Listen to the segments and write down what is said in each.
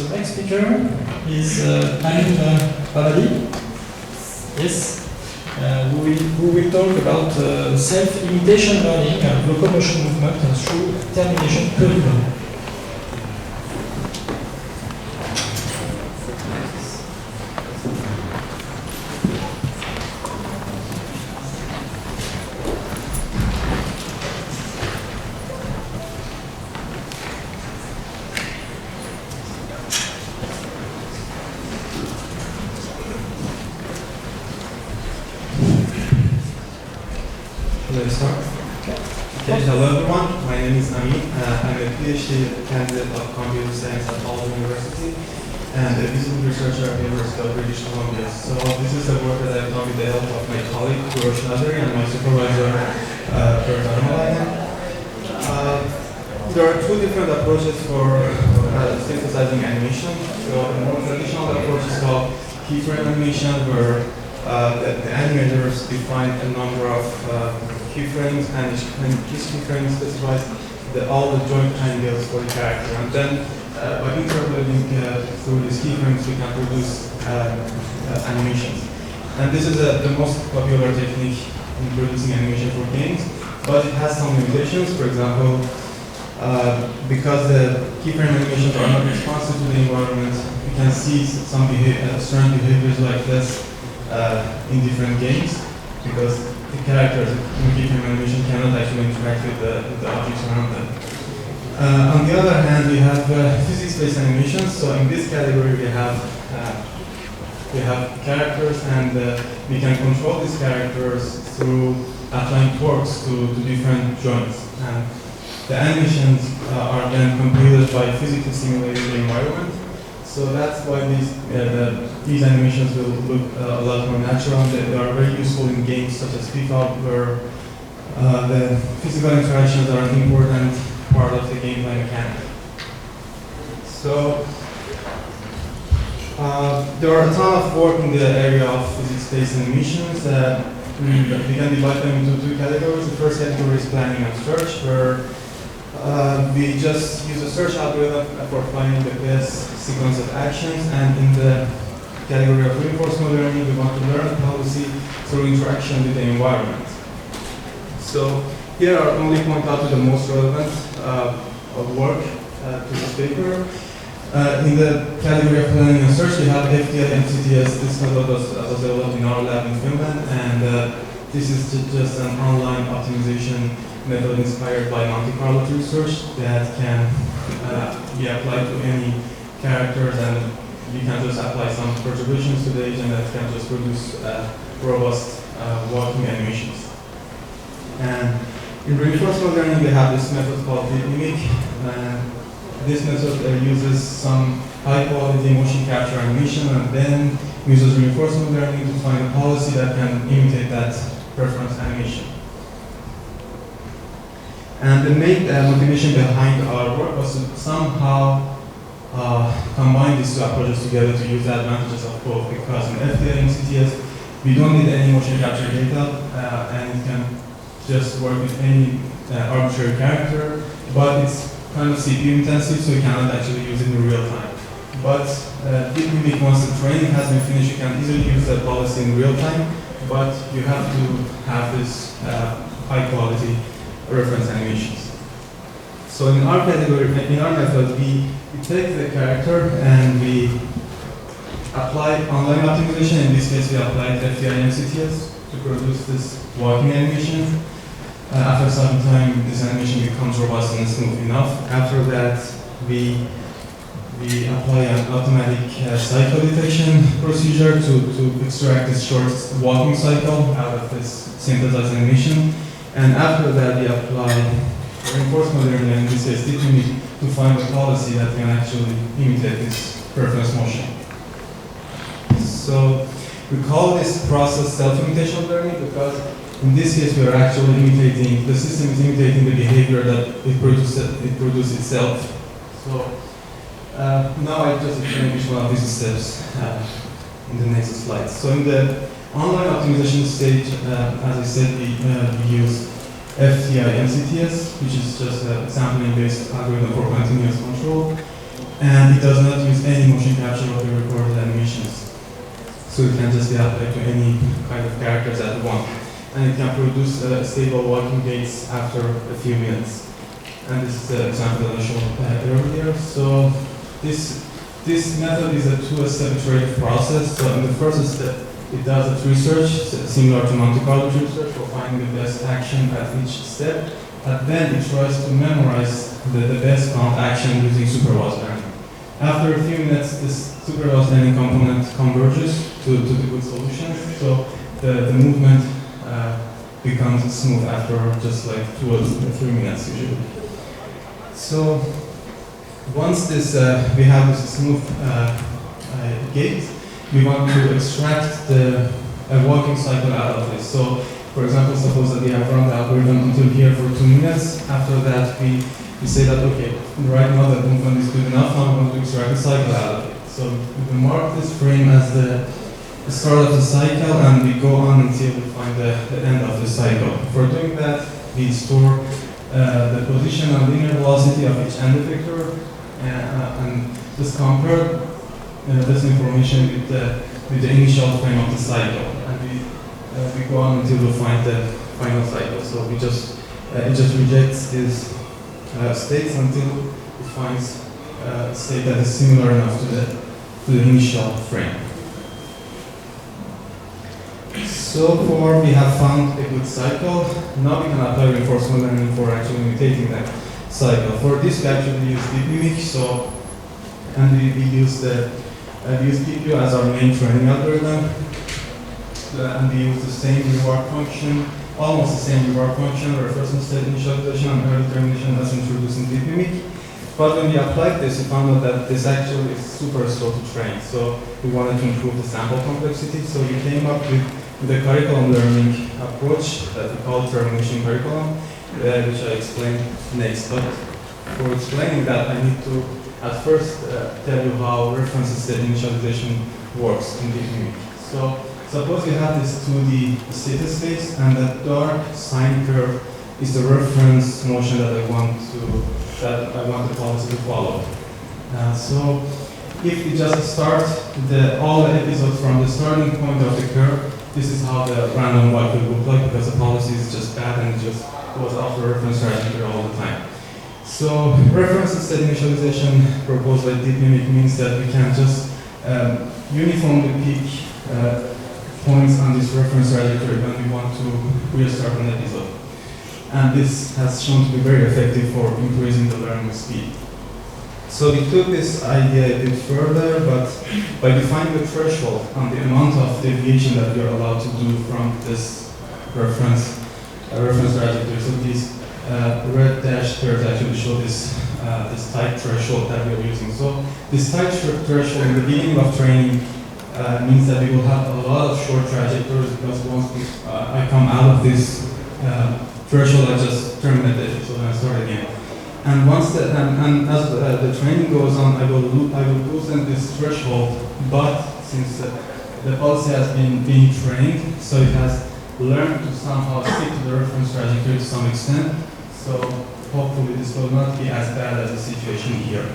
So next speaker is Amin Babadi. Yes, who will talk about self-imitation learning and locomotion movement through termination curriculum. Let's start. Okay, hello everyone. My name is Amin. I'm a PhD candidate of computer science at Aalto University and a visiting researcher at the University of British Columbia. So this is the work that I've done with the help of my colleague Kourosh Naderi and my supervisor Perttu. There are two different approaches for synthesizing animation. So the more traditional approach is called keyframe animation, where the animators define a number of keyframes, and each keyframe specifies all the joint angles for the character. And then by interpolating through these keyframes, we can produce animations. And this is the most popular technique in producing animation for games, but it has some limitations. For example, because the keyframe animations are not responsive to the environment, you can see some certain behaviors like this in different games, because the characters in keyframe animation cannot actually interact with the objects around them. On the other hand, we have physics-based animations. So in this category, we have characters, and we can control these characters through applying torques to different joints. And the animations are then computed by physically simulating the environment. So that's why these animations will look a lot more natural. They are very useful in games such as FIFA, where the physical interactions are an important part of the gameplay mechanic. So there are a ton of work in the area of physics-based animations. We can divide them into two categories. The first category is planning and search, where we just use a search algorithm for finding the best sequence of actions, and in the category of reinforcement learning, we want to learn a policy through interaction with the environment. So here I'll only point out to the most relevant work to this paper. In the category of planning and search, we have FTI MCTS. This method was developed in our lab in Finland, and this is just an online optimization method inspired by Monte Carlo research that can be applied to any characters, and you can just apply some perturbations to the agent that can just produce robust walking animations. And in reinforcement learning, we have this method called MIG. This method uses some high-quality motion capture animation, and then uses reinforcement learning to find a policy that can imitate that preference animation. And the main motivation behind our work was to somehow combine these two approaches together to use the advantages of both, because in FTI MCTS, we don't need any motion capture data, and it can just work with any arbitrary character, but it's kind of CPU intensive, so you cannot actually use it in real time. But DeepMimic, once the training has been finished, you can easily use that policy in real time, but you have to have this high quality reference animations. So in our category, in our method, we take the character and we apply online optimization. In this case, we applied FTI MCTS to produce this walking animation. After some time, this animation becomes robust and smooth enough. After that, we apply an automatic cycle detection procedure to extract this short walking cycle out of this synthesized animation. And after that, we apply reinforcement learning, in this case, DeepMimic, to find a policy that can actually imitate this preference motion. So we call this process self-imitation learning because in this case, we are actually imitating, the system is imitating the behavior that it produces itself. So now I just explain each one of these steps in the next slide. So in the online optimization stage, as I said, we use FTI MCTS, which is just a sampling-based algorithm for continuous control. and it does not use any motion capture of the recorded animations. So it can just be applied to any kind of characters that you want. And it can produce stable walking gaits after a few minutes. And this is the example that I showed earlier. So this method is a two-step iterative process. So in the first step, it does a research, similar to Monte Carlo research, for finding the best action at each step. And then it tries to memorize the best count action using supervised learning. After a few minutes, this supervised learning component converges to the good solution. So the movement becomes smooth after just like 2 or 3 minutes usually. So once we have this smooth gait, we want to extract a walking cycle out of this. So, for example, suppose that we have run the algorithm until here for 2 minutes. After that, we say that, okay, right now the movement is good enough, now we want to extract a cycle out of it. So we mark this frame as the start of the cycle, and we go on until we find the end of the cycle. For doing that, we store the position and linear velocity of each end effector, and just compare this information with the initial frame of the cycle, and we go on until we find the final cycle. So we just it just rejects these states until it finds a state that is similar enough to the initial frame. So far we have found a good cycle. Now we can apply reinforcement learning for actually imitating that cycle. For this we actually use MIG, and we use PQ as our main training algorithm, and we use the same reward function, almost the same reward function, reference state initialization and early termination as introduced in MIG. But when we applied this, we found out that this actually is super slow to train. So we wanted to improve the sample complexity. So we came up with the curriculum learning approach that we call Termination curriculum, which I explain next. But for explaining that, I need to at first tell you how reference state initialization works in MIG. So suppose we have this 2D state space, and that dark sine curve is the reference motion that I want the policy to follow. So if we just start all the episodes from the starting point of the curve, this is how the random walk will look like, because the policy is just bad and it just goes off the reference trajectory all the time. So reference state initialization proposed by MIG means that we can just uniformly pick points on this reference trajectory when we want to restart an episode. And this has shown to be very effective for increasing the learning speed. So we took this idea a bit further, but by defining the threshold on the amount of deviation that we are allowed to do from this reference trajectory. So these red dashed curves actually show this tight threshold that we are using. So this tight threshold in the beginning of training means that we will have a lot of short trajectories, because once I come out of this threshold, I just terminate the episode and I start again. And once as the training goes on, I will loosen this threshold. But since the policy has been being trained, so it has learned to somehow stick to the reference trajectory to some extent. So hopefully this will not be as bad as the situation here.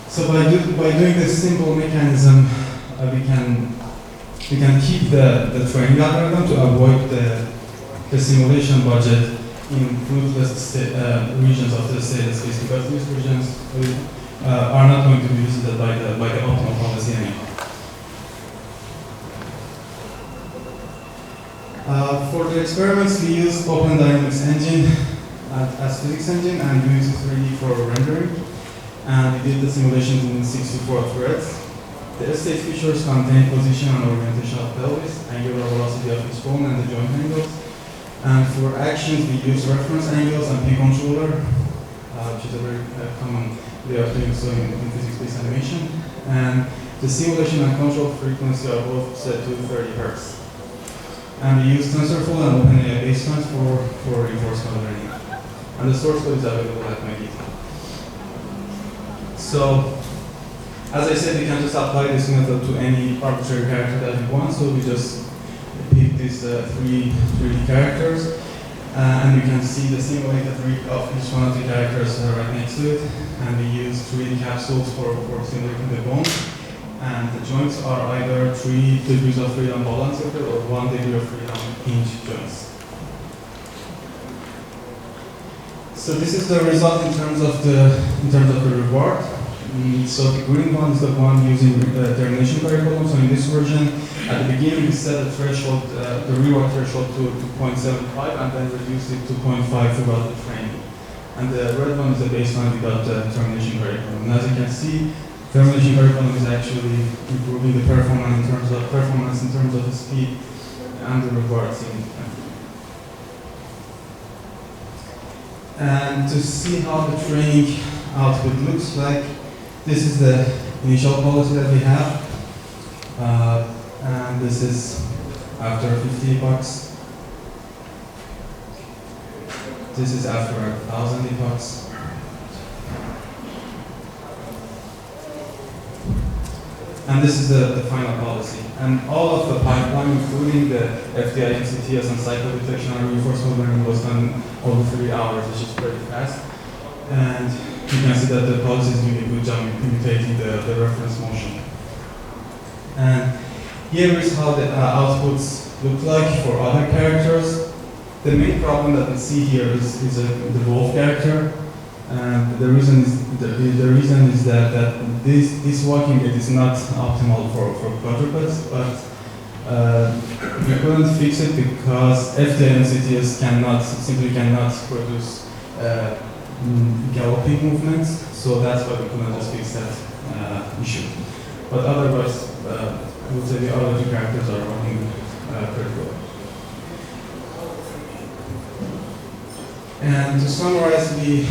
So by doing this simple mechanism, we can keep the training algorithm to avoid the simulation budget in fruitless regions of the state space, because these regions are not going to be visited by the optimal policy anymore. For the experiments, we used Open Dynamics Engine as physics engine and Unity 3D for rendering, and we did the simulations in 64 threads. The state features contain position and orientation of pelvis, angular velocity of each bone, and the joint angles. And for actions, we use reference angles and P-controller, which is a very common way of doing so in physics-based animation. And the simulation and control frequency are both set to 30 Hz. And we use TensorFlow and OpenAI baselines for reinforcement learning. And the source code is available at MIG. So, as I said, we can just apply this method to any arbitrary character that we want. So we just pick these 3D characters, And you can see the simulated read of each one of the characters right next to it. And we use 3D capsules for simulating the bone. And the joints are either 3 degrees of freedom balance circle or 1 degree of freedom hinge joints. So this is the result in terms of the reward. So the green one is the one using the termination curriculum. So in this version, at the beginning we set the threshold, the reward threshold to 0.75 and then reduced it to 0.5 throughout the training. And the red one is the baseline without the termination curriculum. And as you can see, termination curriculum is actually improving the performance in terms of the speed and the reward significantly. And to see how the training output looks like, this is the initial policy that we have. And this is after $50. This is after 1,000 epochs. And this is the final policy. And all of the pipeline, including the FDI, NCTS, and cycle detection and reinforcement learning was done over 3 hours, which is pretty fast. And you can see that the policy is doing a good job imitating the reference motion. And here is how the outputs look like for other characters. The main problem that we see here is the wolf character. And the reason is that this walking gait is not optimal for quadrupeds, but we couldn't fix it because FDI and CTS simply cannot produce galloping movements, so that's why we couldn't just fix that issue. But otherwise, I would say the other 2 characters are working pretty well. And to summarize, we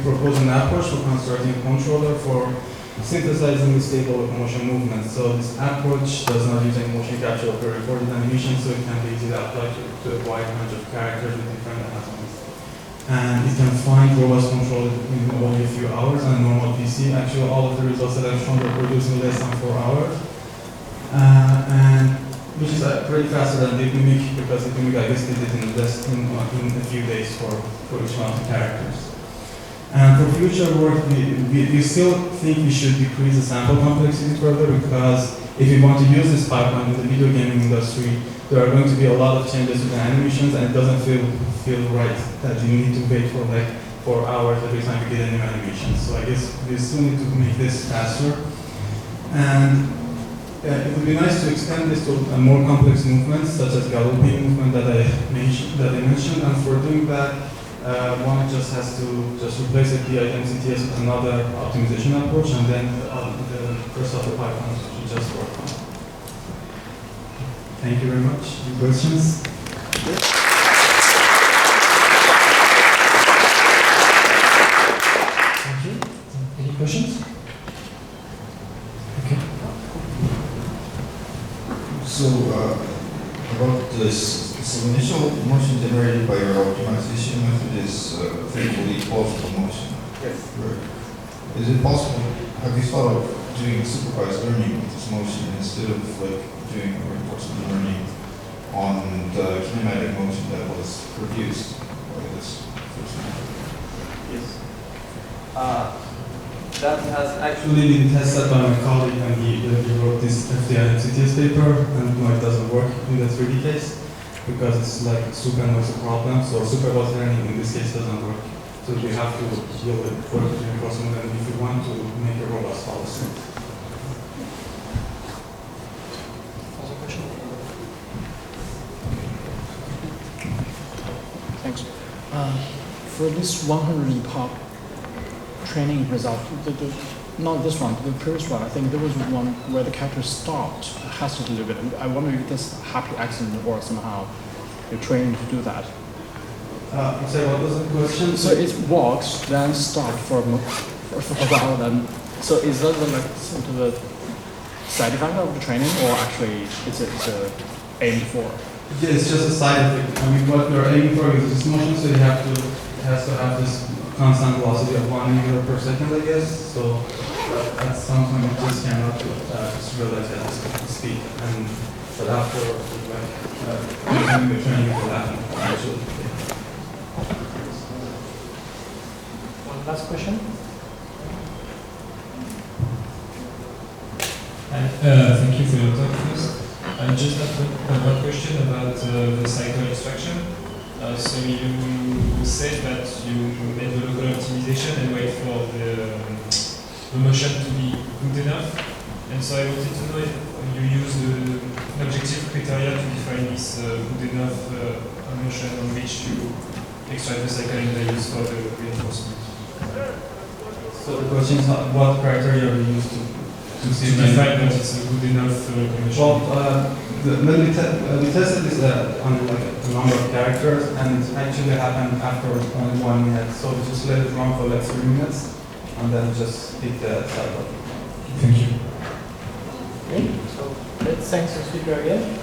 propose an approach for constructing a controller for synthesizing the stable locomotion movements. So this approach does not use any motion capture or pre-recorded animation, so it can be easily applied to a wide range of characters with different anatomies. And it can find robust control in only a few hours on a normal PC. Actually, all of the results that I've shown were produced in less than 4 hours. And which is pretty faster than Day2-MIG, because Day2-MIG, I guess, did it in a few days for each one of the characters. And for future work, we still think we should decrease the sample complexity further, because if you want to use this pipeline in the video gaming industry, there are going to be a lot of changes to the animations, and it doesn't feel right that you need to wait for like 4 hours every time you get a new animation. So I guess we still need to make this faster. And it would be nice to extend this to more complex movements, such as galloping movement that I mentioned. And for doing that, one just has to replace the PI MCTS with another optimization approach, and then the rest of the pipeline should just work on. Thank you very much. Any questions? Thank you. Any questions? Okay. So, about this, so initial motion generated by your optimization method is faithfully plausible motion. Yes. Right. Is it possible, have you thought of doing supervised learning with this motion instead of like doing reinforcement learning on the kinematic motion that was produced by this first method? Yes. That has actually been tested by my colleague, and he wrote this FDI MCTS paper, and no, it doesn't work in the 3D case because it's like super noisy problem. So supervised learning in this case doesn't work. So we have to deal with vertical reinforcement, and if you want to make a robust policy. Other question? Thanks. For this 100 epoch training result, not this one, the previous one, I think there was one where the character stopped, hesitated a little bit. I wonder if this happy accident or somehow you're trained to do that. So what was the question? So it walks, then stopped for a while, then. So is that like sort of a side effect of the training, or actually it's aimed for? Yeah, it's just a side effect. I mean, what we're aiming for is this motion, so it has to have this constant velocity of 1 meter per second, I guess. So at some point it just cannot just realize at this speed. But after, like, doing the training will happen actually. one last question. Thank you for your talk first. I just have one question about the cycle extraction. So you said that you made the local optimization and wait for the motion to be good enough. And so I wanted to know if you use an objective criteria to define this good enough motion on which you extract the cycle and the use for the reinforcement. So the question is what criteria we use to define that it's a good enough motion? Well, when we tested this on like a number of characters, and it actually happened after only 1 minute. So we just let it run for like 3 minutes, and then just hit the cycle. Thank you. Okay, so let's thank the speaker again.